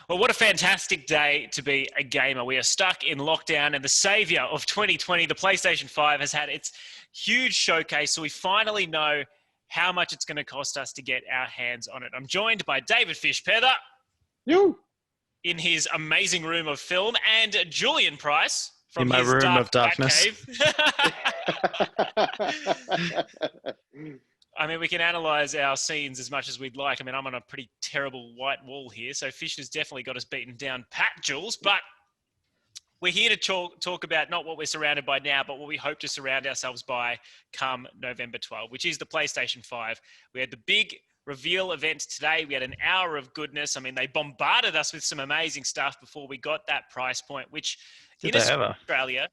Well, what a fantastic day to be a gamer. We are stuck in lockdown, and the savior of 2020, the PlayStation 5, has had its huge showcase. So we finally know how much it's going to cost us to get our hands on it. I'm joined by David Fish Pether You. in his amazing room of film, and Julian Price In from my his room dark of darkness. Batcave. I mean, we can analyze our scenes as much as we'd like. I mean, I'm on a pretty terrible white wall here, so Fish has definitely got us beaten down pat, Jules. But we're here to talk about not what we're surrounded by now, but what we hope to surround ourselves by come November 12, which is the PlayStation 5. We had the big reveal event today. We had an hour of goodness. I mean, they bombarded us with some amazing stuff before we got that price point, which Did in they ever? Australia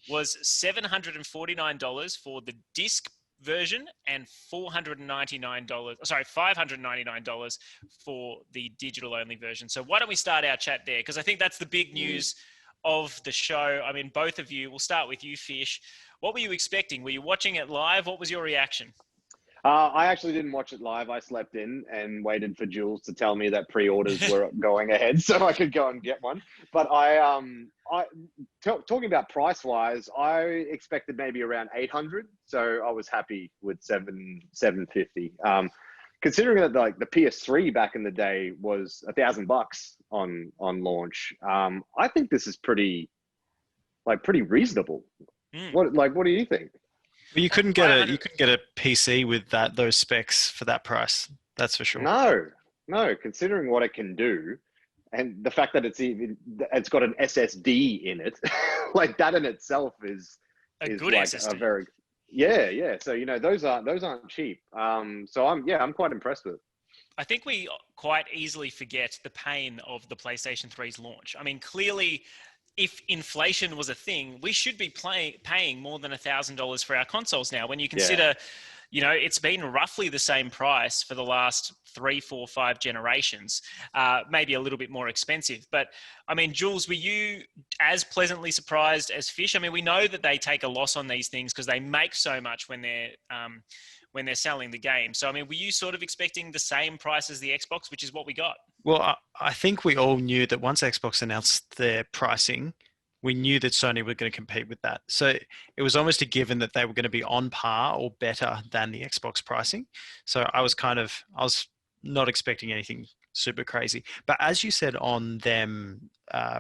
was $749 for the disc version and $599 for the digital only version. So why don't we start our chat there? Because I think that's the big news of the show. I mean, both of you, we'll start with you, Fish. What were you expecting? Were you watching it live? What was your reaction? I actually didn't watch it live. I slept in and waited for Jules to tell me that pre-orders were going ahead so I could go and get one. But talking about price-wise, I expected maybe around 800. So I was happy with 750. Considering that like the PS3 back in the day was $1,000 on launch, I think this is pretty reasonable. What do you think? Well, you couldn't get a PC with those specs for that price. That's for sure. No. Considering what it can do, and the fact that it's got an SSD in it, like that in itself is good like SSD. a very yeah. So those aren't cheap. So I'm quite impressed with it. I think we quite easily forget the pain of the PlayStation 3's launch. I mean, clearly, if inflation was a thing, we should be paying more than $1,000 for our consoles now. When you consider, it's been roughly the same price for the last 3, 4, 5 generations, maybe a little bit more expensive. But I mean, Jules, were you as pleasantly surprised as Fish? I mean, we know that they take a loss on these things because they make so much when they're selling the game. So, I mean, were you sort of expecting the same price as the Xbox, which is what we got? Well, I think we all knew that once Xbox announced their pricing, we knew that Sony were going to compete with that. So it was almost a given that they were going to be on par or better than the Xbox pricing. So I was not expecting anything super crazy. But as you said on them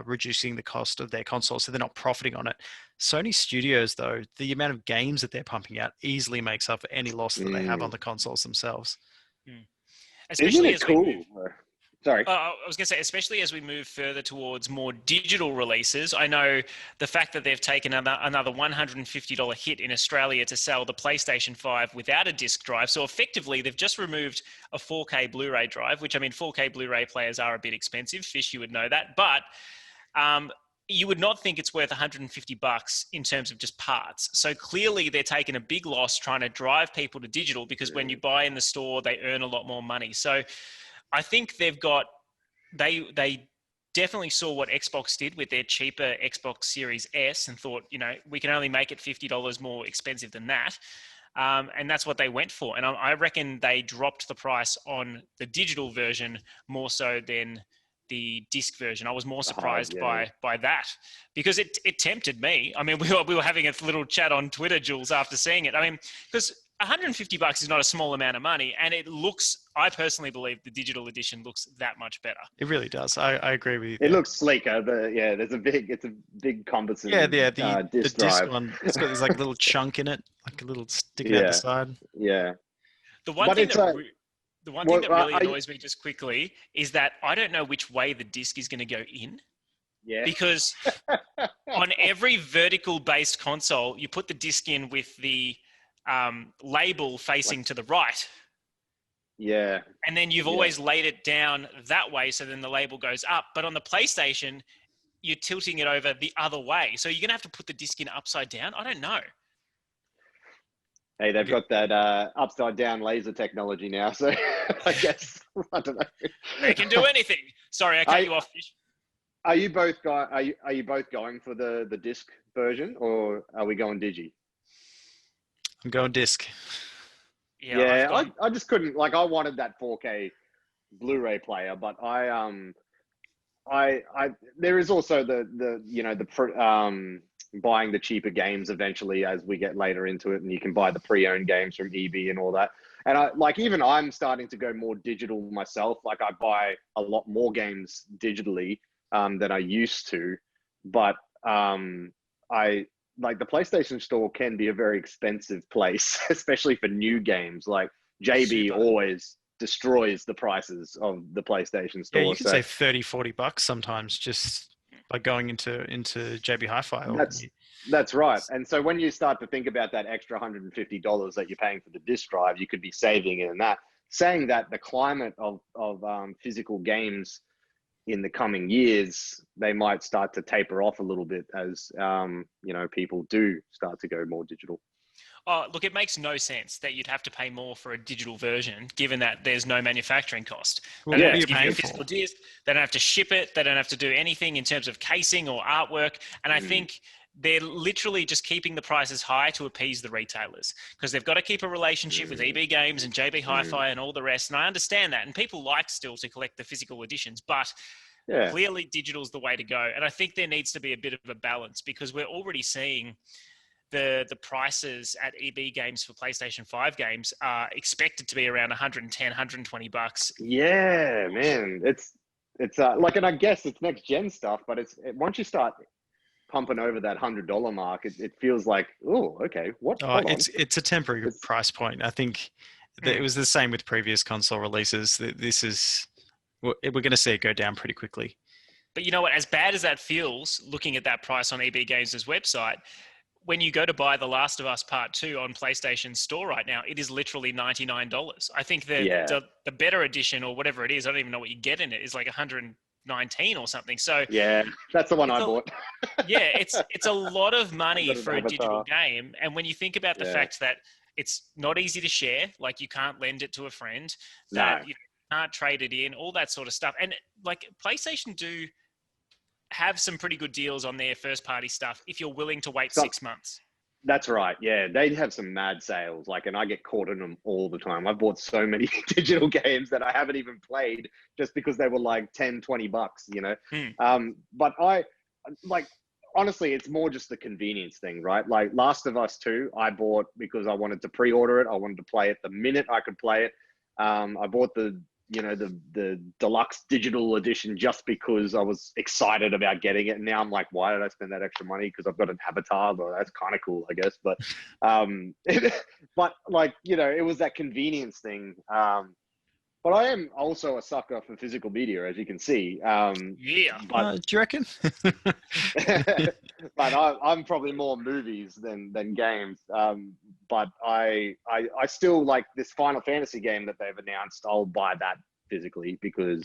reducing the cost of their console, so they're not profiting on it. Sony Studios, though, the amount of games that they're pumping out easily makes up for any loss that they have on the consoles themselves. Especially Isn't it cool? Sorry. I was going to say, especially as we move further towards more digital releases, I know the fact that they've taken another $150 hit in Australia to sell the PlayStation 5 without a disc drive. So effectively, they've just removed a 4K Blu-ray drive, which, I mean, 4K Blu-ray players are a bit expensive. Fish, you would know that. But you would not think it's worth $150 in terms of just parts. So clearly they're taking a big loss trying to drive people to digital because when you buy in the store, they earn a lot more money. So I think they definitely saw what Xbox did with their cheaper Xbox Series S and thought, we can only make it $50 more expensive than that. And that's what they went for. And I reckon they dropped the price on the digital version more so than the disc version. I was more surprised by that because it tempted me. I mean, we were having a little chat on Twitter, Jules, after seeing it. I mean, because $150 is not a small amount of money, and I personally believe the digital edition looks that much better. It really does. I agree with you. It looks sleeker. It's a big cumbersome the disc disc drive. one, it's got this like little chunk in it, like a little sticking out the side. Yeah. The one thing that really annoys me just quickly is that I don't know which way the disc is going to go in. Yeah. Because on every vertical-based console, you put the disc in with the label facing to the right. Yeah. And then you've always laid it down that way, so then the label goes up. But on the PlayStation, you're tilting it over the other way. So you're going to have to put the disc in upside down? I don't know. Hey, they've got that upside down laser technology now, so I guess I don't know. They can do anything. Sorry, I cut you off. Are you both going for the disc version, or are we going digi? I'm going disc. Yeah, I just couldn't. Like, I wanted that 4K Blu-ray player, but there is also the buying the cheaper games eventually as we get later into it, and you can buy the pre-owned games from EB and all that. And I'm starting to go more digital myself. Like I buy a lot more games digitally than I used to, but I like the PlayStation Store can be a very expensive place, especially for new games. Like JB Super. always destroys the prices of the PlayStation Store. Yeah, you can So save $30-$40 sometimes just by going into JB Hi-Fi. that's right. And so when you start to think about that extra $150 that you're paying for the disk drive, you could be saving in that. Saying that the climate of physical games in the coming years, they might start to taper off a little bit as people do start to go more digital. Oh, look, it makes no sense that you'd have to pay more for a digital version, given that there's no manufacturing cost. Well, They don't what are have you to give you paying a physical for? disc. They don't have to ship it. They don't have to do anything in terms of casing or artwork. And I think they're literally just keeping the prices high to appease the retailers because they've got to keep a relationship with EB Games and JB Hi-Fi and all the rest. And I understand that. And people like still to collect the physical editions, but Yeah. clearly digital's the way to go. And I think there needs to be a bit of a balance because we're already seeing the prices at EB Games for PlayStation 5 games are expected to be around 110, 120 bucks. Yeah, man. It's and I guess it's next gen stuff, but once you start pumping over that $100 mark, it feels like, oh, okay, what? Hold on. It's a temporary price point. I think that it was the same with previous console releases. We're going to see it go down pretty quickly. But you know what? As bad as that feels, looking at that price on EB Games' website, when you go to buy The Last of Us Part 2 on PlayStation Store right now, it is literally $99. I think the better edition or whatever it is, I don't even know what you get in it, is like 119 or something. So yeah, that's the one I bought. Yeah, it's a lot of money for a digital game. And when you think about the fact that it's not easy to share, like you can't lend it to a friend, that you can't trade it in, all that sort of stuff. And like PlayStation do have some pretty good deals on their first party stuff if you're willing to wait 6 months. That's right. Yeah, they have some mad sales. And I get caught in them all the time. I've bought so many digital games that I haven't even played just because they were like 10, 20 bucks, But honestly, it's more just the convenience thing, right? Like Last of Us 2, I bought because I wanted to pre-order it. I wanted to play it the minute I could play it. I bought the deluxe digital edition just because I was excited about getting it. And now I'm like, why did I spend that extra money? Because I've got an avatar. Well, that's kind of cool, I guess. But, it was that convenience thing. But I am also a sucker for physical media, as you can see. Do you reckon? But I'm probably more movies than games. But I still like this Final Fantasy game that they've announced. I'll buy that physically because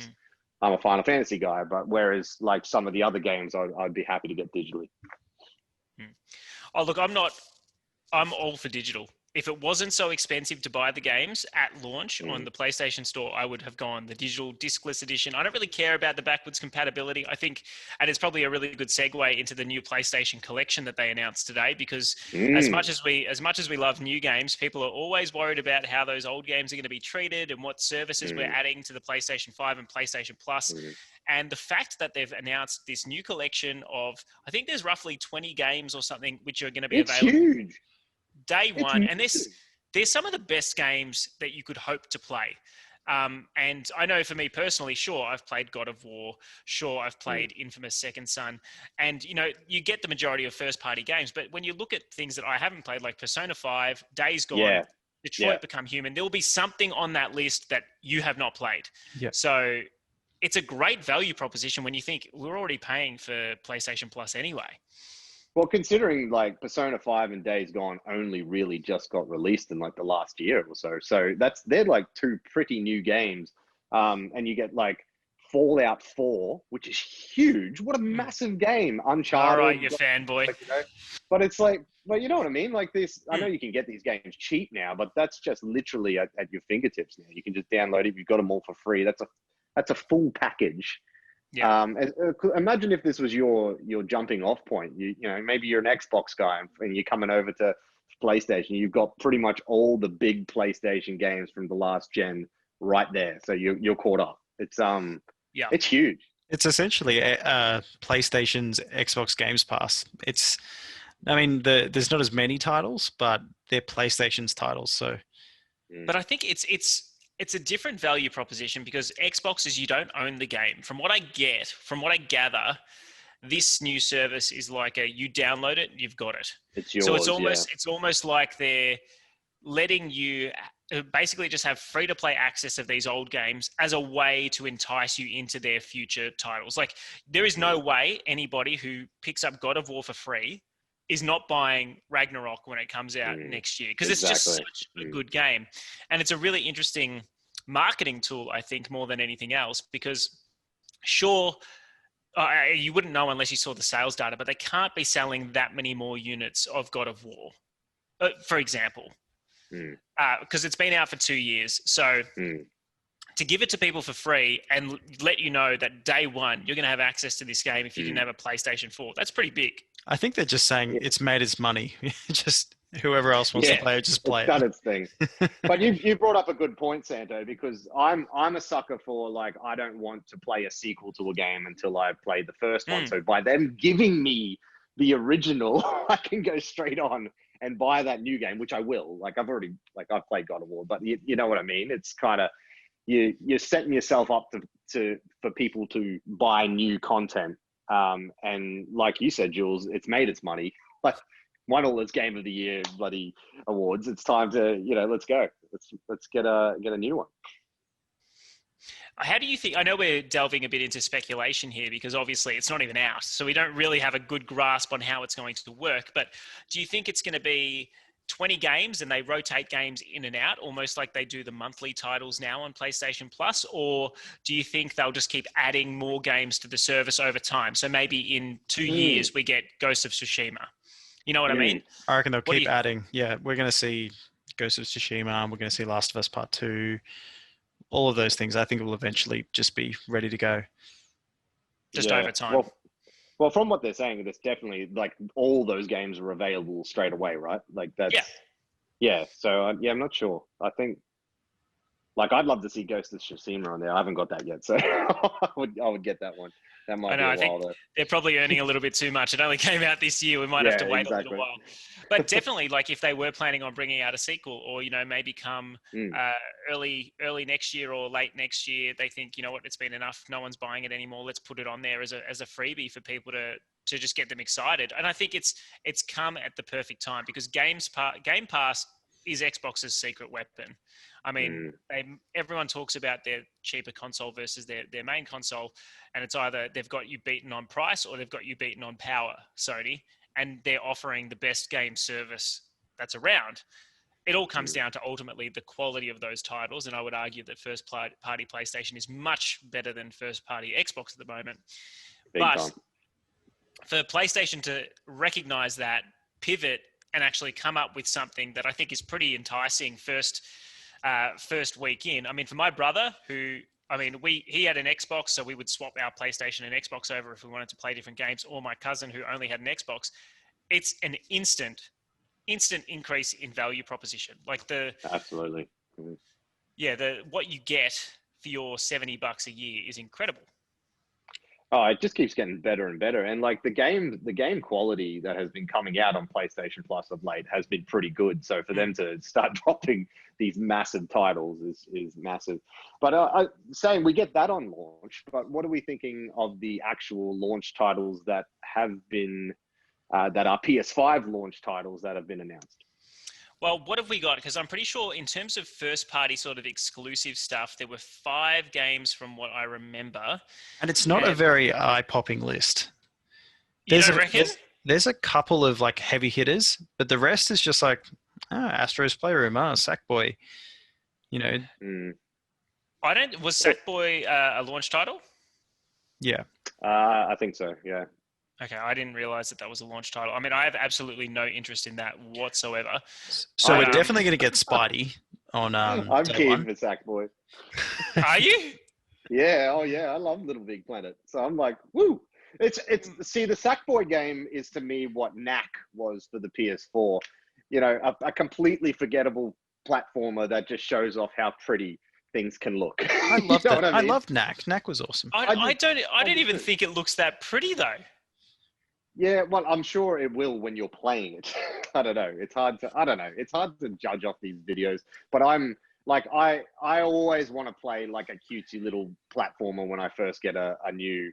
I'm a Final Fantasy guy. But whereas like some of the other games, I'd be happy to get digitally. Oh, look, I'm all for digital. If it wasn't so expensive to buy the games at launch on the PlayStation Store, I would have gone the digital discless edition. I don't really care about the backwards compatibility. I think, and it's probably a really good segue into the new PlayStation collection that they announced today, because as much as we love new games, people are always worried about how those old games are going to be treated and what services we're adding to the PlayStation 5 and PlayStation Plus. And the fact that they've announced this new collection of, I think there's roughly 20 games or something, which are going to be available. Huge. Day one, and there's some of the best games that you could hope to play. And I know for me personally, sure, I've played God of War, sure, I've played Infamous Second Son, and you get the majority of first-party games. But when you look at things that I haven't played, like Persona 5, Days Gone, Detroit Become Human, there will be something on that list that you have not played. Yeah. So it's a great value proposition when you think we're already paying for PlayStation Plus anyway. Well, considering like Persona 5 and Days Gone only really just got released in like the last year or so. So they're like two pretty new games. And you get like Fallout 4, which is huge. What a massive game. Uncharted. All right, you fanboy. But it's like, but you know what I mean? Like this, I know you can get these games cheap now, but that's just literally at your fingertips now. You can just download it. You've got them all for free. That's a full package. Yeah. Imagine if this was your jumping off point. Maybe you're an Xbox guy and you're coming over to PlayStation. You've got pretty much all the big PlayStation games from the last gen right there. So you're caught up. It's huge. It's essentially PlayStation's Xbox Games Pass. I mean, there's not as many titles, but they're PlayStation's titles. So But I think it's a different value proposition because Xbox is you don't own the game. From what I gather, this new service is like you download it, you've got it. It's So yours, yeah. it's almost like they're letting you basically just have free to play access of these old games as a way to entice you into their future titles. Like there is no way anybody who picks up God of War for free is not buying Ragnarok when it comes out next year because it's just Exactly. such a good game. And it's a really interesting marketing tool, I think, more than anything else, because sure, you wouldn't know unless you saw the sales data, but they can't be selling that many more units of God of War, for example, because it's been out for 2 years. So to give it to people for free and let you know that day one you're going to have access to this game if you didn't have a PlayStation 4, that's pretty big. I think they're just saying it's made its money. Just whoever else wants to play it, just play It's done it. its thing. But you brought up a good point, Santo, because I'm a sucker for, like, I don't want to play a sequel to a game until I've played the first one. So by them giving me the original, I can go straight on and buy that new game, which I will. Like I've played God of War, but you know what I mean? It's kind of you're setting yourself up for people to buy new content. And like you said, Jules, it's made its money. Like won all its Game of the Year bloody awards. It's time to, let's go. Let's get a new one. How do you think? I know we're delving a bit into speculation here because obviously it's not even out, so we don't really have a good grasp on how it's going to work. But do you think it's going to be 20 games and they rotate games in and out, almost like they do the monthly titles now on PlayStation Plus? Or do you think they'll just keep adding more games to the service over time? So maybe in 2 years we get Ghost of Tsushima. You know what I mean? I reckon they'll keep adding. Yeah, we're going to see Ghost of Tsushima. We're going to see Last of Us Part 2. All of those things, I think, will eventually just be ready to go. Just over time. Well, from what they're saying, there's definitely, like, all those games are available straight away, right? Like, that's... Yeah, so, I'm not sure. I think, like, I'd love to see Ghost of Tsushima on there. I haven't got that yet, so I would get that one. That might be a while, though. They're probably earning a little bit too much. It only came out this year. We might have to wait a little while. But definitely, like, if they were planning on bringing out a sequel or, maybe come early next year or late next year, they think, you know what, it's been enough. No one's buying it anymore. Let's put it on there as a freebie for people to just get them excited. And I think it's come at the perfect time because Game Pass is Xbox's secret weapon. I mean, everyone talks about their cheaper console versus their main console, and it's either they've got you beaten on price or they've got you beaten on power, Sony, and they're offering the best game service that's around. It all comes down to ultimately the quality of those titles, and I would argue that first-party PlayStation is much better than first-party Xbox at the moment. But for PlayStation to recognize that, pivot, and actually come up with something that I think is pretty enticing first week in. I mean, for my brother, he had an Xbox, so we would swap our PlayStation and Xbox over if we wanted to play different games, or my cousin who only had an Xbox. It's an instant increase in value proposition. Like absolutely. What you get for your $70 a year is incredible. Oh, it just keeps getting better and better. And like the game quality that has been coming out on PlayStation Plus of late has been pretty good. So for them to start dropping these massive titles is massive. But saying we get that on launch, but what are we thinking of the actual launch titles that have been, that are PS5 launch titles that have been announced? Well, what have we got? Because I'm pretty sure in terms of first-party sort of exclusive stuff, there were 5 games from what I remember. And it's not a very eye-popping list. You don't reckon? There's a couple of like heavy hitters, but the rest is just like, Astro's Playroom, Sackboy. Was Sackboy a launch title? Yeah. I think so, yeah. Okay, I didn't realize that was a launch title. I mean, I have absolutely no interest in that whatsoever. So we're definitely going to get Spidey on I'm keen for Sackboy. Are you? Yeah, oh yeah, I love Little Big Planet. So I'm like, woo! See, the Sackboy game is to me what Knack was for the PS4. A completely forgettable platformer that just shows off how pretty things can look. I You loved know it. what I I mean? loved Knack. Knack was awesome. I don't even too. think it looks that pretty though. Yeah, well, I'm sure it will when you're playing it. I don't know. I don't know. It's hard to judge off these videos, but I'm like, I always want to play like a cutesy little platformer when I first get a new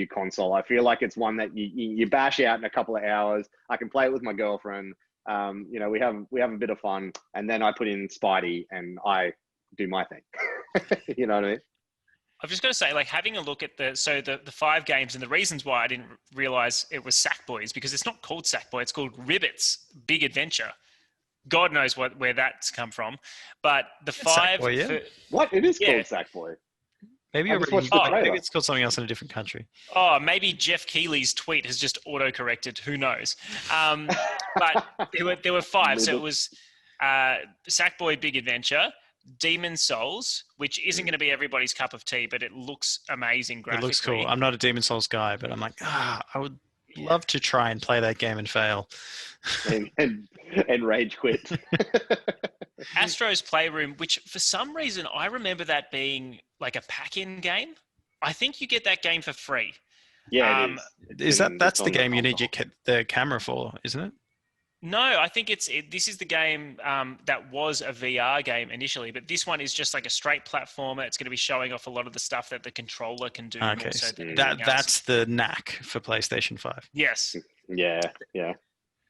console. I feel like it's one that you bash out in a couple of hours. I can play it with my girlfriend. You know, we have a bit of fun, and then I put in Spidey and I do my thing. You know what I mean? I've just got to say, like, having a look at the 5 games, and the reasons why I didn't realize it was Sackboy is because it's not called Sackboy, it's called Ribbit's Big Adventure. God knows where that's come from, but the 5. Sackboy, yeah. What? It is called Sackboy. Maybe I just watched the trailer. maybe it's called something else in a different country. Oh, maybe Jeff Keighley's tweet has just auto-corrected. Who knows? But there were 5. So it was Sackboy Big Adventure, Demon Souls, which isn't going to be everybody's cup of tea, but it looks amazing graphically. It looks cool. I'm not a Demon Souls guy, but I'm like, I would love to try and play that game and fail. and rage quit. Astro's Playroom, which for some reason I remember that being like a pack-in game. I think you get that game for free. Yeah, that's the game you need the camera for, isn't it? No, I think this is the game that was a VR game initially, but this one is just like a straight platformer. It's going to be showing off a lot of the stuff that the controller can do. Okay, so that's the Knack for PlayStation 5. Yes. Yeah.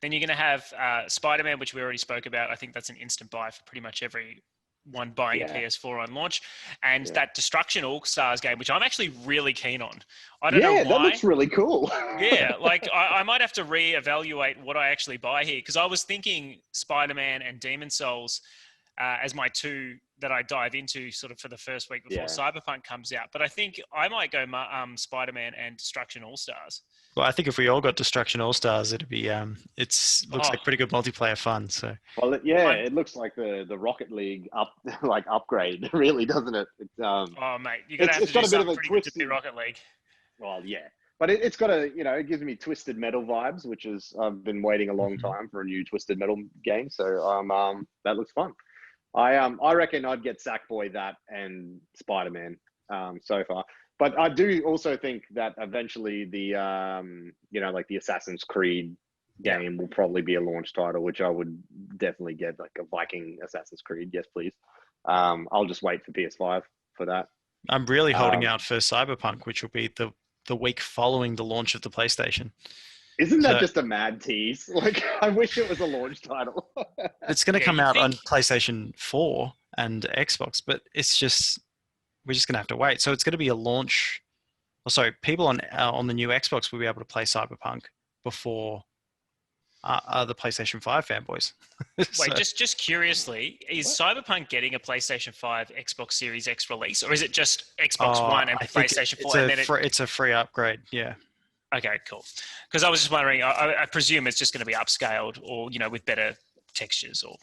Then you're going to have Spider-Man, which we already spoke about. I think that's an instant buy for pretty much everyone buying a PS4 on launch. And that Destruction All-Stars game, which I'm actually really keen on. I don't know why. That looks really cool. Yeah, like I might have to reevaluate what I actually buy here, because I was thinking Spider-Man and Demon Souls as my 2 that I dive into sort of for the first week before Cyberpunk comes out. But I think I might go Spider-Man and Destruction All-Stars. Well, I think if we all got Destruction All-Stars, it'd be looks like pretty good multiplayer fun. So well, it looks like the Rocket League upgrade, really, doesn't it? Oh mate, you're gonna have to do something pretty good to be Rocket League. Well, yeah, but it's got it gives me Twisted Metal vibes, which is I've been waiting a long time for a new Twisted Metal game, so that looks fun. I reckon I'd get Sackboy, that, and Spider-Man so far. But I do also think that eventually the like the Assassin's Creed game will probably be a launch title, which I would definitely get, like a Viking Assassin's Creed. Yes, please. I'll just wait for PS5 for that. I'm really holding out for Cyberpunk, which will be the week following the launch of the PlayStation. Isn't that just a mad tease? Like, I wish it was a launch title. It's going to come out on PlayStation 4 and Xbox, but we're just going to have to wait. So it's going to be a launch. Oh, sorry, people on the new Xbox will be able to play Cyberpunk before the PlayStation 5 fanboys. Wait, just curiously, is Cyberpunk getting a PlayStation 5 Xbox Series X release, or is it just Xbox One and PlayStation 4? It's a free upgrade, yeah. Okay, cool. Because I was just wondering, I presume it's just going to be upscaled, or with better textures, or.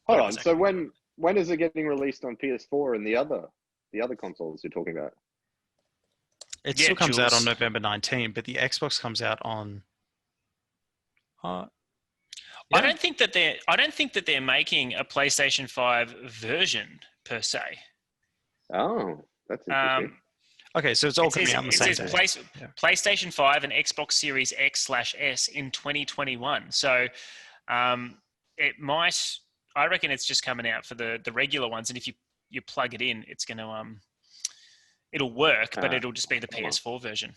Hold on. So when is it getting released on PS4 and the other consoles you're talking about? It still comes out on November 19, but the Xbox comes out on. I don't think that they're making a PlayStation 5 version per se. Oh, that's interesting. Okay, so it's all coming out on the same day. PlayStation 5 and Xbox Series X/S in 2021. So it might. I reckon it's just coming out for the regular ones, and if you plug it in, it's going to it'll work, but it'll just be the PS4 version.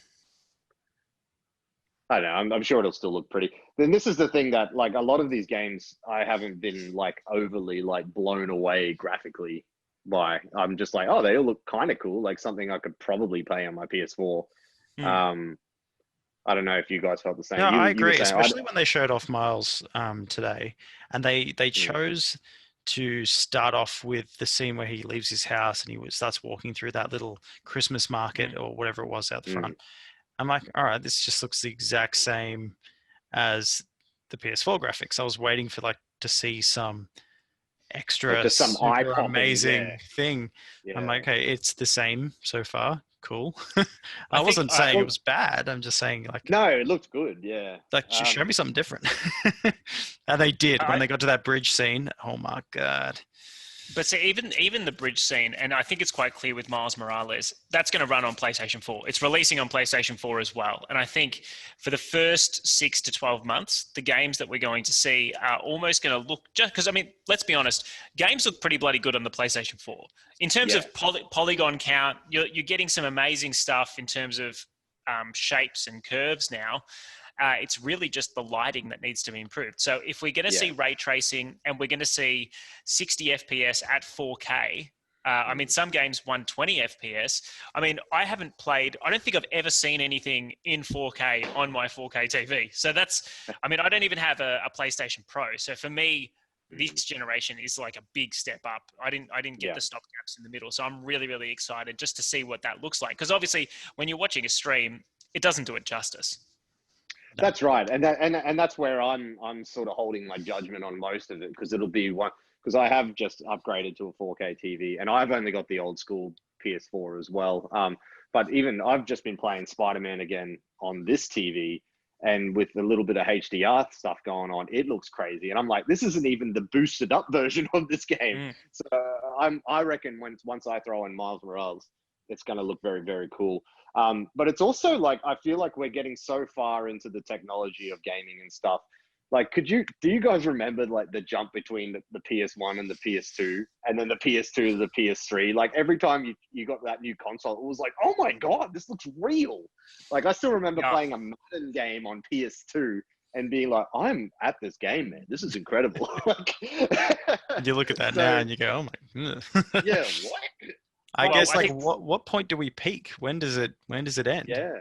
I don't know. I'm sure it'll still look pretty. Then this is the thing that, like, a lot of these games, I haven't been like overly like blown away graphically by. I'm just like, oh, they all look kind of cool, like something I could probably play on my PS4. I don't know if you guys felt the same. No, I agree, especially when they showed off Miles today, and they chose to start off with the scene where he leaves his house and he starts walking through that little Christmas market or whatever it was out the front. I'm like, all right, this just looks the exact same as the PS4 graphics. I was waiting for to see some extra, just some eye-popping, amazing thing. Yeah. I'm like, okay, it's the same so far. Cool. I wasn't saying it was bad. I'm just saying, like, no, it looked good. Yeah, like show me something different. And they did when they got to that bridge scene. Oh my god! But see, even the bridge scene, and I think it's quite clear with Miles Morales, that's going to run on PlayStation 4. It's releasing on PlayStation 4 as well. And I think for the first 6 to 12 months, the games that we're going to see are almost going to look just because, I mean, let's be honest, games look pretty bloody good on the PlayStation 4. In terms of polygon count, you're getting some amazing stuff in terms of shapes and curves now. It's really just the lighting that needs to be improved. So if we're going to see ray tracing and we're going to see 60 FPS at 4K, I mean, some games 120 FPS. I mean, I don't think I've ever seen anything in 4K on my 4K TV. So I don't even have a PlayStation Pro. So for me, this generation is like a big step up. I didn't get the stopgaps in the middle. So I'm really, really excited just to see what that looks like. Because obviously when you're watching a stream, it doesn't do it justice. That's right, and that's where I'm sort of holding my judgment on most of it, because it'll be one, because I have just upgraded to a 4K TV, and I've only got the old school PS4 as well. But even I've just been playing Spider-Man again on this TV, and with a little bit of HDR stuff going on, it looks crazy, and I'm like, this isn't even the boosted up version of this game. So I reckon once I throw in Miles Morales, it's going to look very, very cool. But it's also like, I feel like we're getting so far into the technology of gaming and stuff. Like, do you guys remember like the jump between the PS1 and the PS2, and then the PS2 to the PS3? Like every time you got that new console, it was like, oh my God, this looks real. Like I still remember playing a Madden game on PS2 and being like, I'm at this game, man. This is incredible. Like, you look at that now and you go, oh my. Yeah, what? I guess what point do we peak? When does it end? Yeah.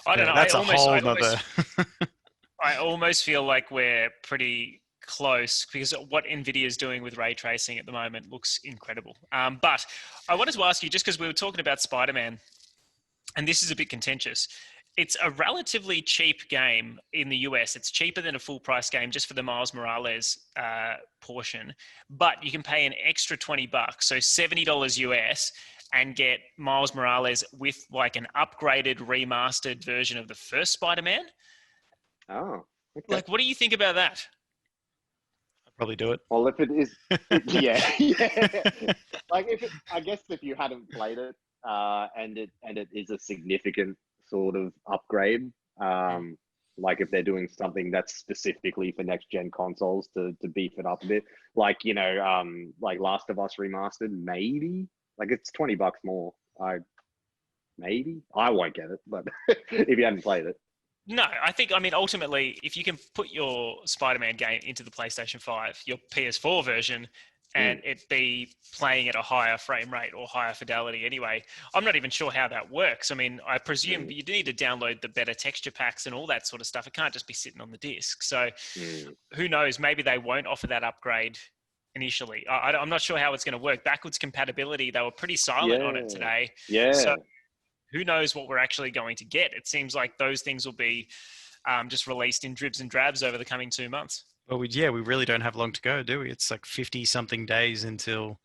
I don't know. That's a whole other. I almost feel like we're pretty close, because what NVIDIA is doing with ray tracing at the moment looks incredible. But I wanted to ask you, just because we were talking about Spider-Man, and this is a bit contentious. It's a relatively cheap game in the US. It's cheaper than a full price game just for the Miles Morales portion, but you can pay an extra $20, so $70 US, and get Miles Morales with like an upgraded, remastered version of the first Spider-Man. Oh, okay. Like, what do you think about that? I'd probably do it. Well, if it is, yeah. Like I guess if you hadn't played it, and it is a significant sort of upgrade, like if they're doing something that's specifically for next gen consoles to beef it up a bit, like like Last of Us remastered, maybe like it's $20 more. I won't get it, but if you hadn't played it. No, I mean, ultimately, if you can put your Spider-Man game into the PlayStation 5, your PS4 version, and it be playing at a higher frame rate or higher fidelity anyway, I'm not even sure how that works. I mean, I presume you need to download the better texture packs and all that sort of stuff. It can't just be sitting on the disc. So who knows? Maybe they won't offer that upgrade initially. I'm not sure how it's going to work. Backwards compatibility, they were pretty silent on it today. Yeah. So who knows what we're actually going to get? It seems like those things will be just released in dribs and drabs over the coming 2 months. Well, we really don't have long to go, do we? It's like 50-something days until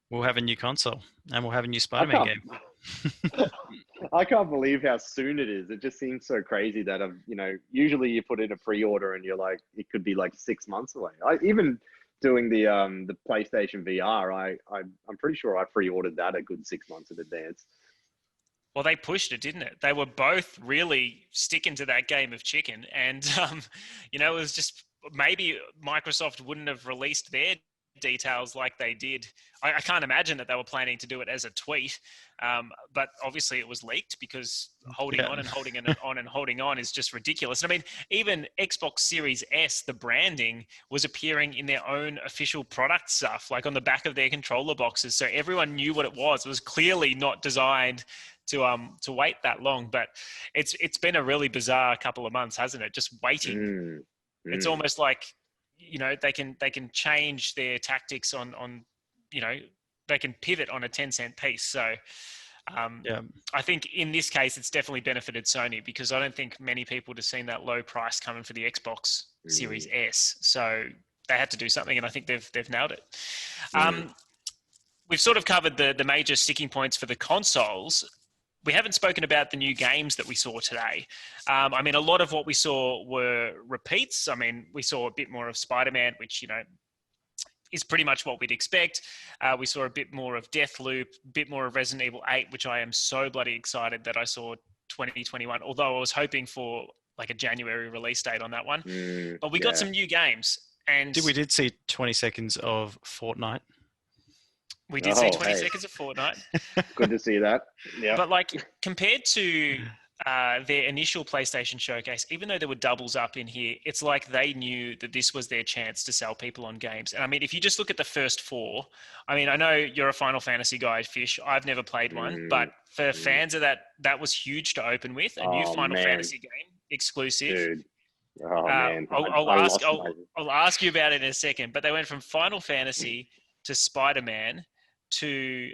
we'll have a new console and we'll have a new Spider-Man game. I can't believe how soon it is. It just seems so crazy that usually you put in a pre-order and you're like, it could be like 6 months away. Even doing the PlayStation VR, I'm pretty sure I pre-ordered that a good 6 months in advance. Well, they pushed it, didn't it? They were both really sticking to that game of chicken. And, it was just, maybe Microsoft wouldn't have released their details like they did. I can't imagine that they were planning to do it as a tweet. But obviously it was leaked, because holding on and holding on and holding on is just ridiculous. And I mean, even Xbox Series S, the branding was appearing in their own official product stuff, like on the back of their controller boxes. So everyone knew what it was. It was clearly not designed to wait that long, but it's been a really bizarre couple of months, hasn't it? Just waiting. It's almost like, they can change their tactics on they can pivot on a 10-cent piece. So I think in this case, it's definitely benefited Sony, because I don't think many people would have seen that low price coming for the Xbox Series S. So they had to do something, and I think they've nailed it. We've sort of covered the major sticking points for the consoles. We haven't spoken about the new games that we saw today. I mean, a lot of what we saw were repeats. I mean, we saw a bit more of Spider-Man, which, is pretty much what we'd expect. We saw a bit more of Deathloop, a bit more of Resident Evil 8, which I am so bloody excited that I saw 2021, although I was hoping for like a January release date on that one. But we got some new games. And we did see 20 seconds of Fortnite. We did see 20 seconds of Fortnite. Good to see that. Yeah. But like compared to their initial PlayStation showcase, even though there were doubles up in here, it's like they knew that this was their chance to sell people on games. And I mean, if you just look at the first four, I mean, I know you're a Final Fantasy guy, Fish. I've never played one, but for fans of that was huge to open with. A new Final Fantasy game, exclusive. Dude. Oh, man. I'll ask you about it in a second, but they went from Final Fantasy to Spider-Man to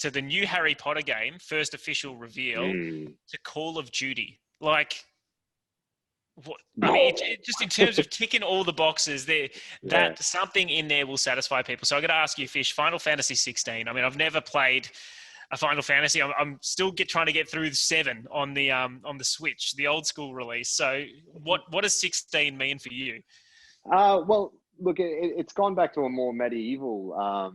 the new Harry Potter game, first official reveal, to Call of Duty. Like, what? I mean, just in terms of ticking all the boxes, that something in there will satisfy people. So I'm going to ask you, Fish, Final Fantasy 16. I mean, I've never played a Final Fantasy. I'm still trying to get through 7 on the Switch, the old school release. So what does 16 mean for you? Well, look, it's gone back to a more medieval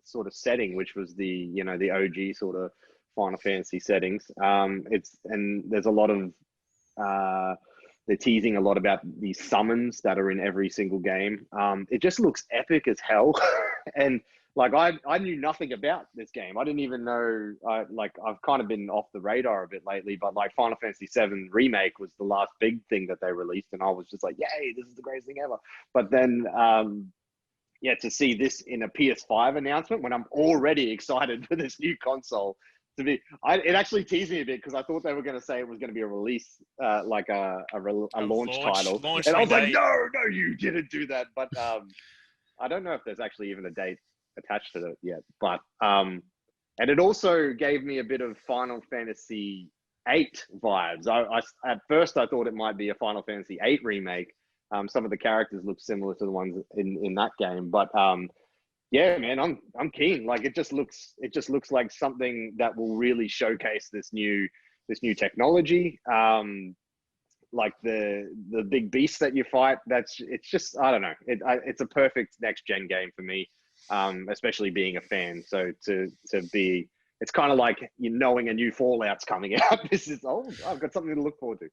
sort of setting, which was the OG sort of Final Fantasy settings. And there's a lot of they're teasing a lot about these summons that are in every single game. It just looks epic as hell, and like I knew nothing about this game. I didn't even know. I've kind of been off the radar a bit lately, but like Final Fantasy VII Remake was the last big thing that they released, and I was just like, "Yay, this is the greatest thing ever!" But then, to see this in a PS5 announcement when I'm already excited for this new console it actually teased me a bit because I thought they were going to say it was going to be a release, like a launch title, and I was like, "No, you didn't do that." But I don't know if there's actually even a date attached to it yet, but and it also gave me a bit of Final Fantasy VIII vibes. I at first I thought it might be a Final Fantasy VIII remake. Some of the characters look similar to the ones in that game, but yeah, man, I'm keen. Like it just looks like something that will really showcase this new technology. Like the big beast that you fight. It's just, I don't know. It's a perfect next gen game for me. Especially being a fan. So it's kind of like knowing a new Fallout's coming out. I've got something to look forward to.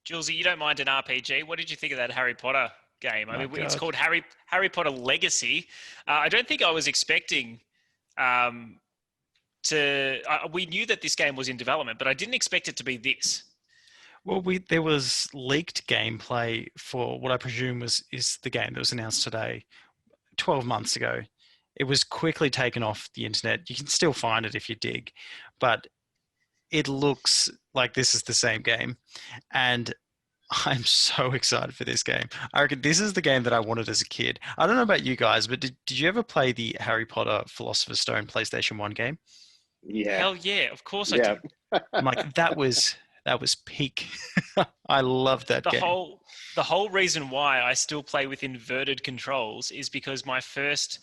Julesy, you don't mind an RPG. What did you think of that Harry Potter game? I mean, it's called Harry Potter Legacy. I don't think I was expecting we knew that this game was in development, but I didn't expect it to be this. Well, there was leaked gameplay for what I presume is the game that was announced today, 12 months ago. It was quickly taken off the internet. You can still find it if you dig, but it looks like this is the same game. And I'm so excited for this game. I reckon this is the game that I wanted as a kid. I don't know about you guys, but did you ever play the Harry Potter Philosopher's Stone PlayStation 1 game? Yeah. Hell yeah, of course I did. I'm like, that was peak. I love that game. The whole reason why I still play with inverted controls is because my first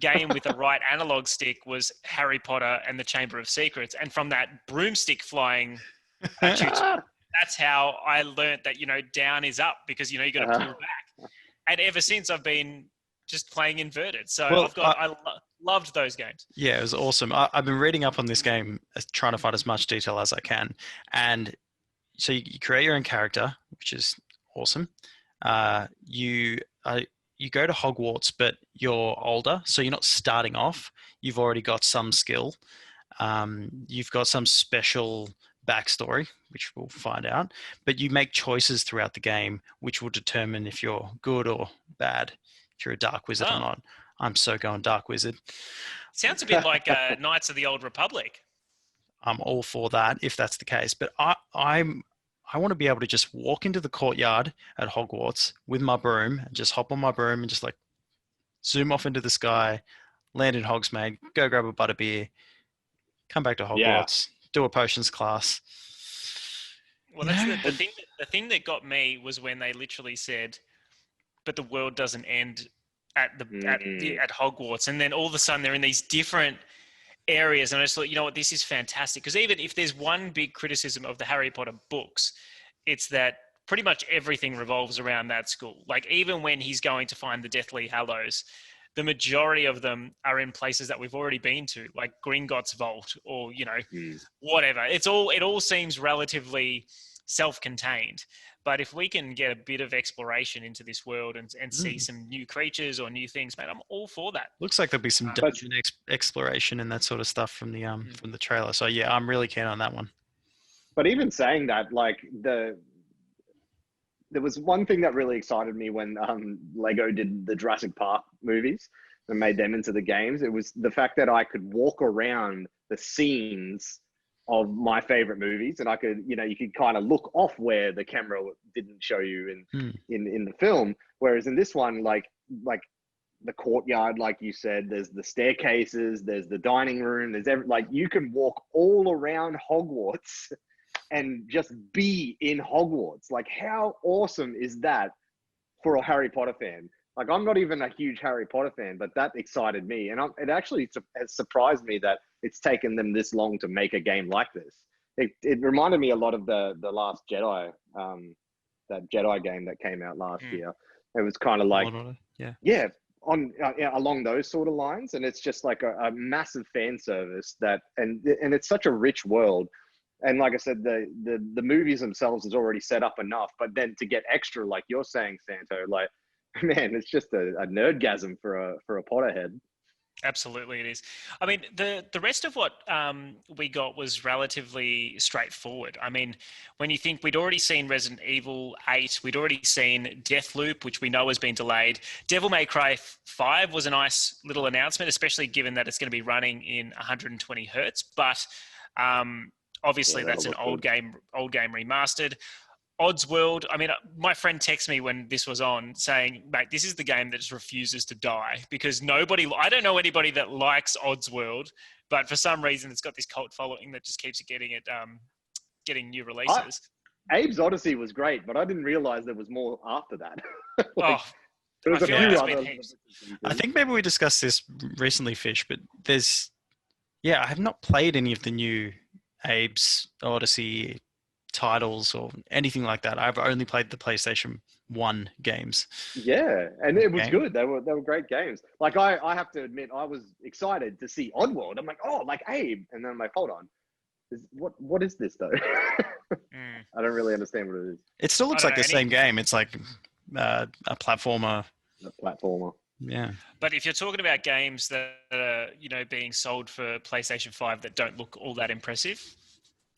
game with a right analog stick was Harry Potter and the Chamber of Secrets. And from that broomstick flying at you, that's how I learned that, down is up because, you got to pull back. And ever since I've been just playing inverted. So I loved those games. Yeah, it was awesome. I've been reading up on this game, trying to find as much detail as I can. And so you create your own character, which is awesome. You go to Hogwarts, but you're older, so you're not starting off. You've already got some skill. You've got some special backstory, which we'll find out. But you make choices throughout the game, which will determine if you're good or bad, if you're a dark wizard or not. I'm so going dark wizard. Sounds a bit like Knights of the Old Republic. I'm all for that if that's the case. But I want to be able to just walk into the courtyard at Hogwarts with my broom and just hop on my broom and just like zoom off into the sky, land in Hogsmeade, go grab a butterbeer, come back to Hogwarts, do a potions class. Well, that's the thing that got me was when they literally said, but the world doesn't end at Hogwarts. And then all of a sudden they're in these different areas, and I just thought, you know what, this is fantastic. Because even if there's one big criticism of the Harry Potter books, it's that pretty much everything revolves around that school. Like even when he's going to find the Deathly Hallows, the majority of them are in places that we've already been to, like Gringotts Vault or, whatever. It all seems relatively self-contained. But if we can get a bit of exploration into this world and see some new creatures or new things, man, I'm all for that. Looks like there'll be some dungeon exploration and that sort of stuff from the trailer. So yeah, I'm really keen on that one. But even saying that, like there was one thing that really excited me when Lego did the Jurassic Park movies and made them into the games. It was the fact that I could walk around the scenes of my favorite movies, and I could, you could kind of look off where the camera didn't show you in the film. Whereas in this one, like the courtyard, like you said, there's the staircases, there's the dining room, like you can walk all around Hogwarts and just be in Hogwarts. Like how awesome is that for a Harry Potter fan? Like I'm not even a huge Harry Potter fan, but that excited me. And it actually has surprised me that it's taken them this long to make a game like this. It reminded me a lot of the Last Jedi, that Jedi game that came out last year. It was kind of like, along those sort of lines. And it's just like a massive fan service and it's such a rich world. And like I said, the movies themselves is already set up enough, but then to get extra, like you're saying, Santo, like, man, it's just a nerdgasm for a Potterhead. Absolutely, it is. I mean, the rest of what we got was relatively straightforward. I mean, when you think we'd already seen Resident Evil 8, we'd already seen Deathloop, which we know has been delayed. Devil May Cry 5 was a nice little announcement, especially given that it's going to be running in 120 hertz. But obviously, that's an old game remastered. Oddsworld, I mean, my friend texted me when this was on saying, mate, this is the game that just refuses to die because I don't know anybody that likes Oddsworld, but for some reason it's got this cult following that just keeps getting new releases. Abe's Odyssey was great, but I didn't realize there was more after that. There was a few other. I think maybe we discussed this recently, Fish, but I have not played any of the new Abe's Odyssey titles or anything like that. I've only played the PlayStation 1 games. Yeah, and it was good. They were great games. Like I have to admit, I was excited to see Oddworld. I'm like, oh, like Abe, and then I'm like, hold on, what is this though? I don't really understand what it is. It still looks like the same game. It's like a platformer. Yeah. But if you're talking about games that are, being sold for PlayStation 5 that don't look all that impressive,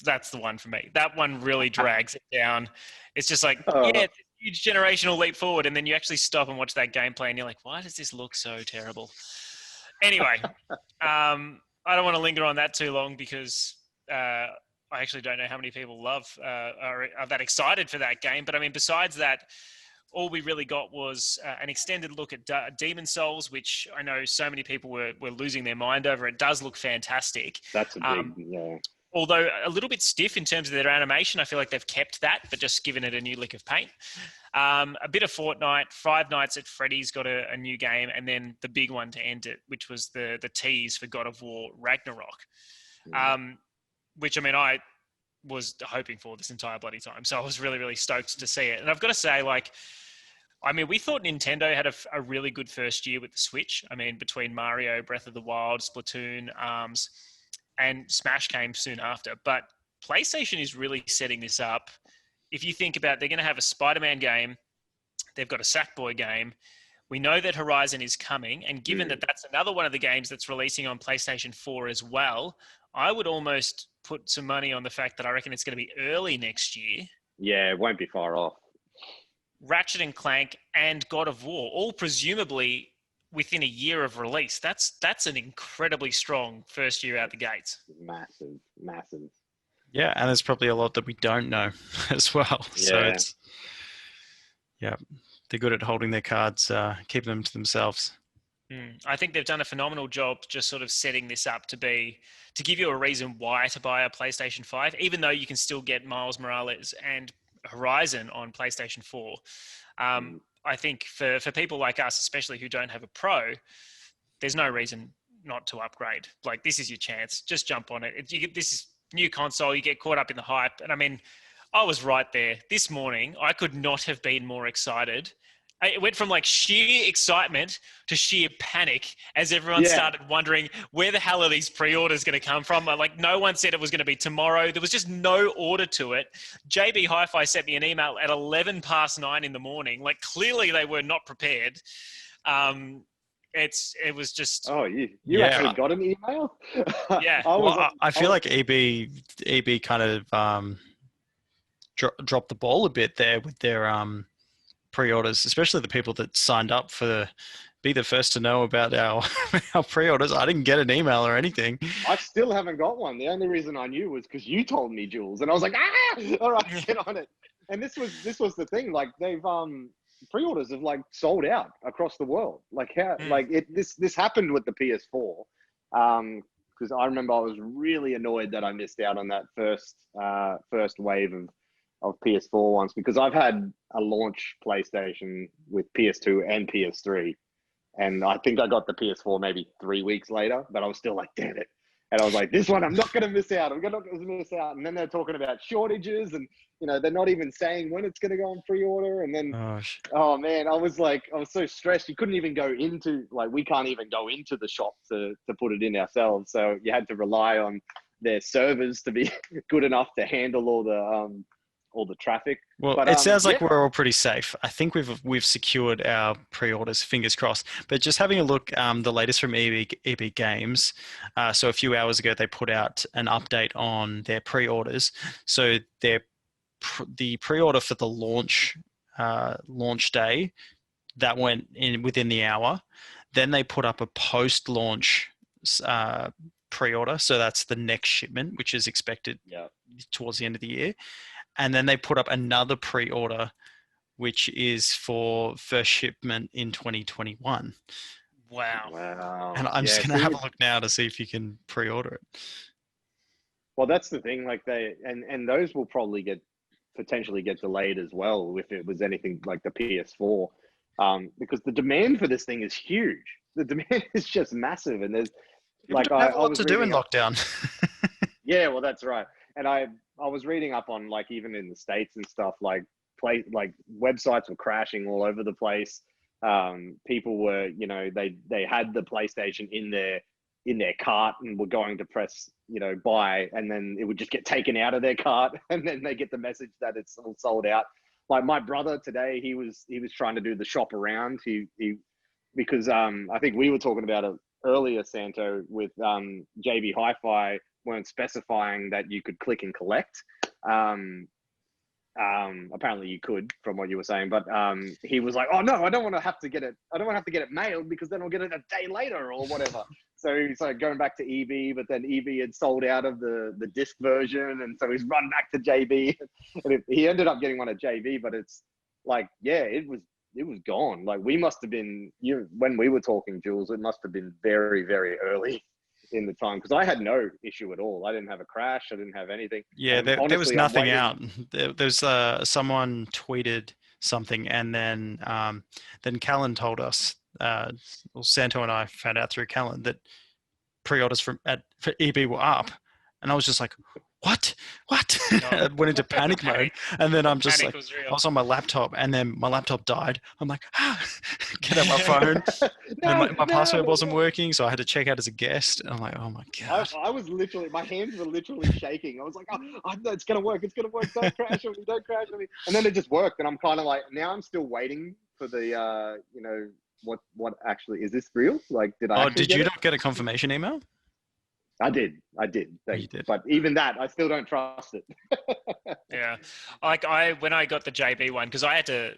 that's the one for me. That one really drags it down. It's just like, it's a huge generational leap forward. And then you actually stop and watch that gameplay and you're like, why does this look so terrible? Anyway, I don't want to linger on that too long because I actually don't know how many people are that excited for that game. But I mean, besides that, all we really got was an extended look at Demon Souls, which I know so many people were losing their mind over. It does look fantastic. That's a big, Although a little bit stiff in terms of their animation. I feel like they've kept that, but just given it a new lick of paint. A bit of Fortnite, Five Nights at Freddy's got a new game, and then the big one to end it, which was the tease for God of War Ragnarok, which, I mean, I was hoping for this entire bloody time. So I was really, really stoked to see it. And I've got to say, we thought Nintendo had a really good first year with the Switch. I mean, between Mario, Breath of the Wild, Splatoon, ARMS, and Smash came soon after. But PlayStation is really setting this up. If you think about it, they're going to have a Spider-Man game. They've got a Sackboy game. We know that Horizon is coming. And given that that's another one of the games that's releasing on PlayStation 4 as well, I would almost put some money on the fact that I reckon it's going to be early next year. Yeah, it won't be far off. Ratchet and Clank and God of War, all presumably within a year of release. That's an incredibly strong first year out the gates. Massive. Yeah, and there's probably a lot that we don't know as well. Yeah. So they're good at holding their cards, keeping them to themselves. I think they've done a phenomenal job just sort of setting this up to give you a reason why to buy a PlayStation 5, even though you can still get Miles Morales and Horizon on PlayStation 4. I think for people like us, especially who don't have a Pro, there's no reason not to upgrade. Like, this is your chance. Just jump on it. You get this new console, you get caught up in the hype. And I mean, I was right there. This morning, I could not have been more excited. It went from like sheer excitement to sheer panic as everyone Yeah. started wondering where the hell are these pre-orders going to come from. Like no one said it was going to be tomorrow. There was just no order to it. JB Hi-Fi sent me an email at 9:11 in the morning. Like clearly they were not prepared. It was just Oh, you Yeah. actually got an email? yeah. I feel like EB kind of dropped the ball a bit there with their pre-orders, especially the people that signed up for be the first to know about our our pre-orders. I didn't get an email or anything. I still haven't got one. The only reason I knew was because you told me, Jules, and I was like, all right, get on it. And this was the thing. Like they've pre-orders have like sold out across the world. Like how like this happened with the PS4. Because I remember I was really annoyed that I missed out on that first wave of PS4 ones, because I've had a launch PlayStation with PS2 and PS3. And I think I got the PS4 maybe 3 weeks later, but I was still like, damn it. And I was like, this one, I'm not going to miss out. I'm not going to miss out. And then they're talking about shortages, and, they're not even saying when it's going to go on pre-order. And then, oh man, I was so stressed. You couldn't even go into, we can't even go into the shop to put it in ourselves. So you had to rely on their servers to be good enough to handle all the traffic. Well, but, it sounds like we're all pretty safe. I think we've secured our pre-orders, fingers crossed. But just having a look, the latest from EB Games. So a few hours ago, they put out an update on their pre-orders. So the pre-order for the launch day, that went in within the hour. Then they put up a post-launch pre-order. So that's the next shipment, which is expected towards the end of the year. And then they put up another pre-order, which is for first shipment in 2021. Wow. And I'm just going to have a look now to see if you can pre-order it. Well, that's the thing. Like and those will probably potentially get delayed as well if it was anything like the PS4, because the demand for this thing is huge. The demand is just massive, and there's I was to do in lockdown. Yeah, well, that's right. And I was reading up on even in the States and stuff, websites were crashing all over the place. People were, they had the PlayStation in their cart and were going to press, buy, and then it would just get taken out of their cart, and then they get the message that it's all sold out. Like my brother today, he was trying to do the shop around. Because I think we were talking about it earlier, Santo, with JB Hi-Fi weren't specifying that you could click and collect. Apparently you could, from what you were saying, but he was like, oh no, I don't want to have to get it mailed, because then I'll get it a day later or whatever. So he's like going back to EB, but then EB had sold out of the disc version, and so he's run back to JB, and he ended up getting one at JB. But it's it was gone. Like we must have been, when we were talking, Jules, it must have been very, very early in the time, because I had no issue at all. I didn't have a crash. I didn't have anything. Yeah, there was nothing out. There's someone tweeted something, and then Callan told us, Santo and I found out through Callan, that pre-orders for EB were up, and I was just like, what? I went into panic mode, and then I'm just I was on my laptop, and then my laptop died. I'm like, get out my phone. My password wasn't working, so I had to check out as a guest. And I'm like, oh my God. I was literally, my hands were literally shaking. I was like, it's going to work. It's going to work. Don't crash on me. Don't crash on me. And then it just worked. And I'm kind of like, now I'm still waiting for the, what actually, is this real? Like, did you not get a confirmation email? I did. But even that, I still don't trust it. Yeah. When I got the JB one, because I had to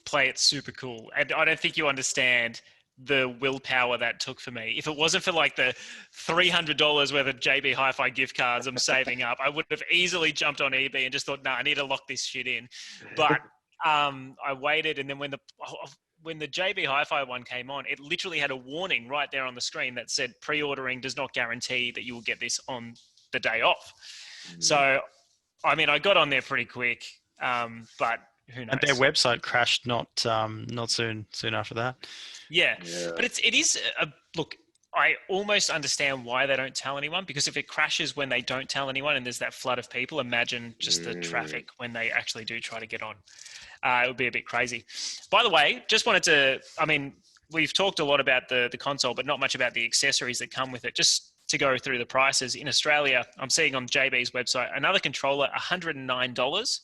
play it super cool. And I don't think you understand the willpower that took for me. If it wasn't for the $300 worth of JB Hi-Fi gift cards I'm saving up, I would have easily jumped on eBay and just thought, I need to lock this shit in. But I waited, and then when the JB Hi-Fi one came on, it literally had a warning right there on the screen that said pre-ordering does not guarantee that you will get this on the day off. So, I mean, I got on there pretty quick, but who knows? And their website crashed not soon after that. Yeah. But it is look, I almost understand why they don't tell anyone, because if it crashes when they don't tell anyone and there's that flood of people, imagine just the traffic when they actually do try to get on. It would be a bit crazy. By the way, just wanted to, I mean, we've talked a lot about the console, but not much about the accessories that come with it. Just to go through the prices in Australia, I'm seeing on JB's website, another controller, $109.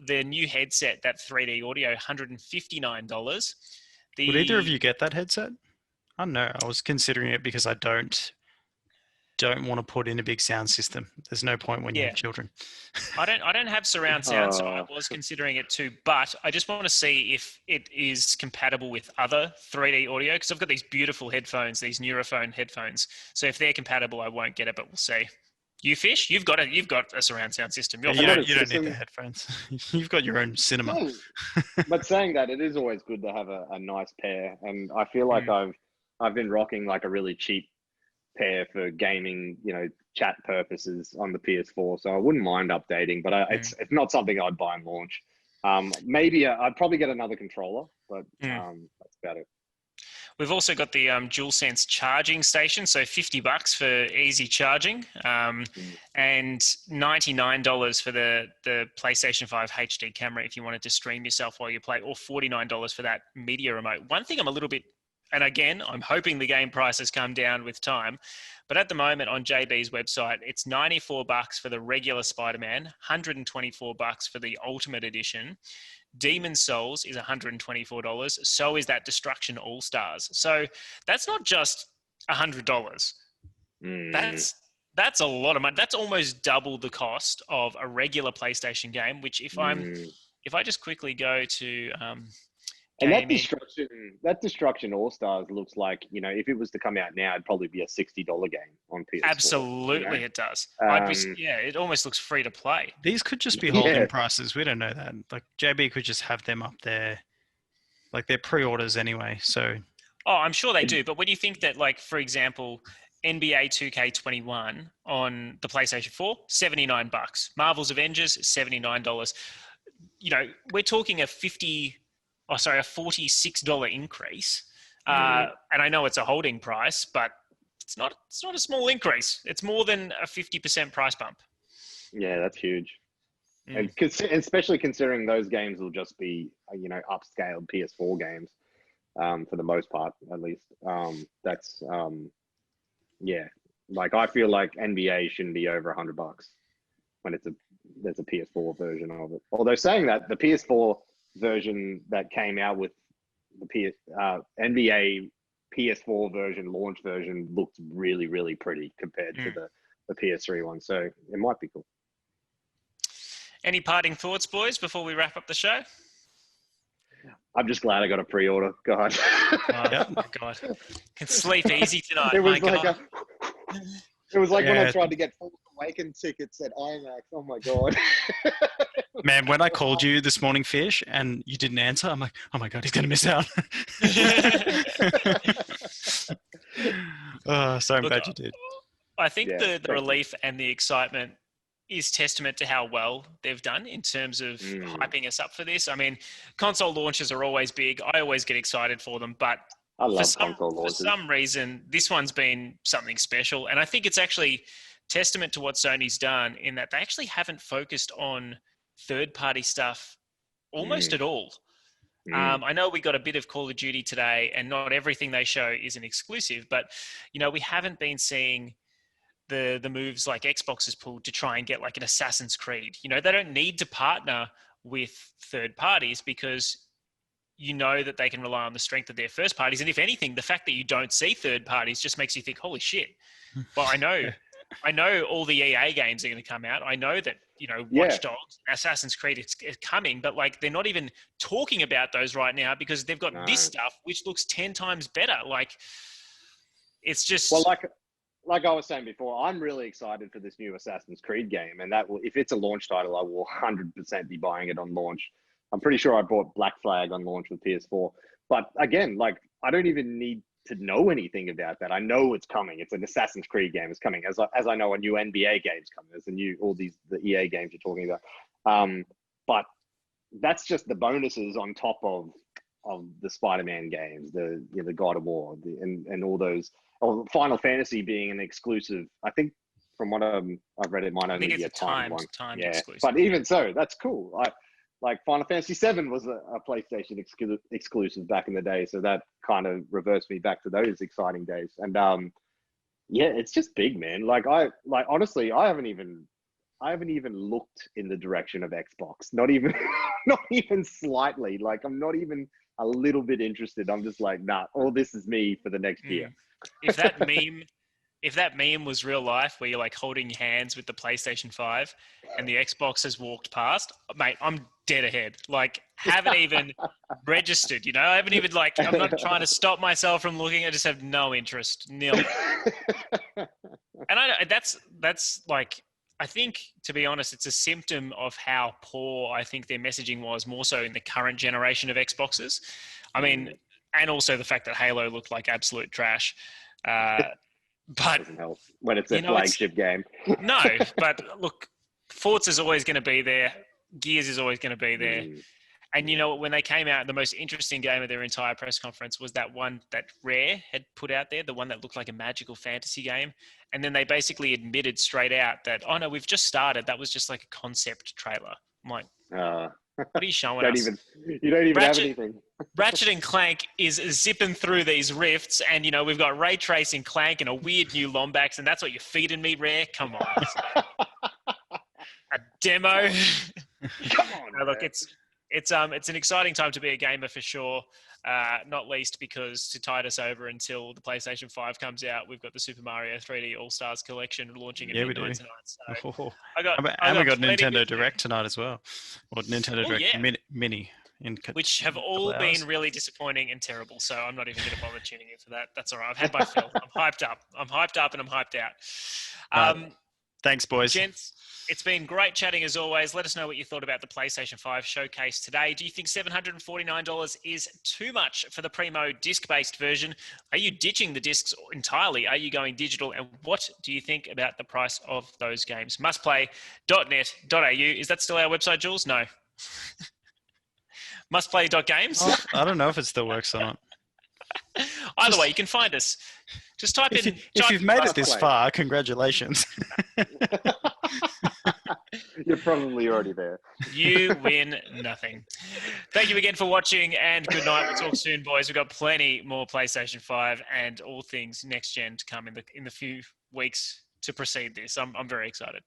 The new headset, that 3D audio, $159. Would either of you get that headset? I don't know. I was considering it because I don't want to put in a big sound system. There's no point when you have children. I don't have surround sound, so I was considering it too, but I just want to see if it is compatible with other 3D audio, because I've got these beautiful headphones, these Neurophone headphones. So if they're compatible, I won't get it, but we'll see. You, Fish, you've got a surround sound system. You don't need the headphones. You've got your own cinema. No. But saying that, it is always good to have a nice pair, and I feel like I've been rocking like a really cheap pair for gaming, chat purposes on the PS4. So I wouldn't mind updating, but it's not something I'd buy and launch. Maybe I'd probably get another controller, but that's about it. We've also got the DualSense charging station, so $50 for easy charging, and $99 for the PlayStation 5 HD camera if you wanted to stream yourself while you play, or $49 for that media remote. One thing I'm a little bit, and again, I'm hoping the game prices come down with time, but at the moment on JB's website, it's $94 for the regular Spider-Man, $124 for the Ultimate Edition. Demon's Souls is $124. So is that Destruction All-Stars. So that's not just $100. That's a lot of money. That's almost double the cost of a regular PlayStation game, which if I just quickly go to and that Destruction All-Stars looks like, if it was to come out now, it'd probably be a $60 game on PS4. Absolutely, it does. It almost looks free to play. These could just be holding prices. We don't know that. Like JB could just have them up there, like they're pre-orders anyway. So, I'm sure they do. But when you think that, like, for example, NBA 2K21 on the PlayStation 4, $79. Marvel's Avengers, $79. We're talking a $46 increase. And I know it's a holding price, but it's not a small increase. It's more than a 50% price bump. Yeah, that's huge. And especially considering those games will just be, upscaled PS4 games, for the most part, at least. Like I feel like NBA shouldn't be over $100 when there's a PS4 version of it. Although saying that, the PS4 version that came out with the NBA PS4 version, launch version, looked really, really pretty compared to the PS3 one. So it might be cool. Any parting thoughts, boys, before we wrap up the show? I'm just glad I got a pre-order. God. God. Can sleep easy tonight. It was like when I tried to get Force Awakens tickets at IMAX. Oh my God. Man, when I called you this morning, Fish, and you didn't answer, I'm like, oh my God, he's going to miss out. So I'm glad you did. I think the relief and the excitement is testament to how well they've done in terms of hyping us up for this. I mean, console launches are always big. I always get excited for them, but I love console launches. For some reason, this one's been something special. And I think it's actually testament to what Sony's done in that they actually haven't focused on third-party stuff almost at all. I know we got a bit of Call of Duty today, and not everything they show is an exclusive, but, we haven't been seeing the moves like Xbox has pulled to try and get like an Assassin's Creed. They don't need to partner with third parties because that they can rely on the strength of their first parties. And if anything, the fact that you don't see third parties just makes you think, holy shit. Well, I know all the EA games are going to come out. I know that, Watch Dogs, Assassin's Creed, it's coming, but like they're not even talking about those right now because they've got this stuff, which looks 10 times better. Like it's just... Well, like I was saying before, I'm really excited for this new Assassin's Creed game. And that will, if it's a launch title, I will 100% be buying it on launch. I'm pretty sure I bought Black Flag on launch with PS4. But again, like I don't even need to know anything about that. I know it's coming. It's an Assassin's Creed game. It's coming. As I know a new NBA game's coming. There's the EA games you're talking about. But that's just the bonuses on top of the Spider-Man games, the God of War, and all those. Oh, Final Fantasy being an exclusive. I think from what I've read, it might I only think be it's a timed one. timed Yeah, exclusive. but even so, that's cool. Like Final Fantasy VII was a PlayStation exclusive back in the day, so that kind of reversed me back to those exciting days. And yeah, it's just big, man. Honestly, I haven't even looked in the direction of Xbox. Not even not even slightly. Like I'm not even a little bit interested. I'm just like, nah, all this is me for the next year. If that meme was real life, where you're like holding hands with the PlayStation 5 and the Xbox has walked past, mate, I'm dead ahead. Like, haven't even registered, I haven't even I'm not trying to stop myself from looking. I just have no interest, nil. And that's like, I think, to be honest, it's a symptom of how poor I think their messaging was, more so in the current generation of Xboxes. I mean, and also the fact that Halo looked like absolute trash. But doesn't help when it's a flagship game. No, but look, Forza's always going to be there. Gears is always going to be there. And when they came out, the most interesting game of their entire press conference was that one that Rare had put out there, the one that looked like a magical fantasy game. And then they basically admitted straight out that, oh no, we've just started. That was just like a concept trailer. I'm like, what are you showing us? You don't even have anything. Ratchet and Clank is zipping through these rifts, and we've got ray tracing Clank and a weird new Lombax, and that's what you're feeding me, Rare? Come on. A demo? Come on. No, look, it's an exciting time to be a gamer for sure. Not least because to tide us over until the PlayStation 5 comes out, we've got the Super Mario 3D All-Stars collection launching at midnight tonight. So we got Nintendo Direct tonight as well, or Nintendo Direct Mini, which have all been really disappointing and terrible. So I'm not even going to bother tuning in for that. That's all right. I've had my fill. I'm hyped up and I'm hyped out. Thanks, boys. Gents, it's been great chatting as always. Let us know what you thought about the PlayStation 5 showcase today. Do you think $749 is too much for the Primo disc-based version? Are you ditching the discs entirely? Are you going digital? And what do you think about the price of those games? Mustplay.net.au. Is that still our website, Jules? No. Mustplay.games? Well, I don't know if it still works or not. Either way, you can find us. Just type in... If you've made it this far, congratulations. You're probably already there. You win nothing. Thank you again for watching, and good night. We'll talk soon, boys. We've got plenty more PlayStation 5 and all things next gen to come in the few weeks to precede this. I'm very excited.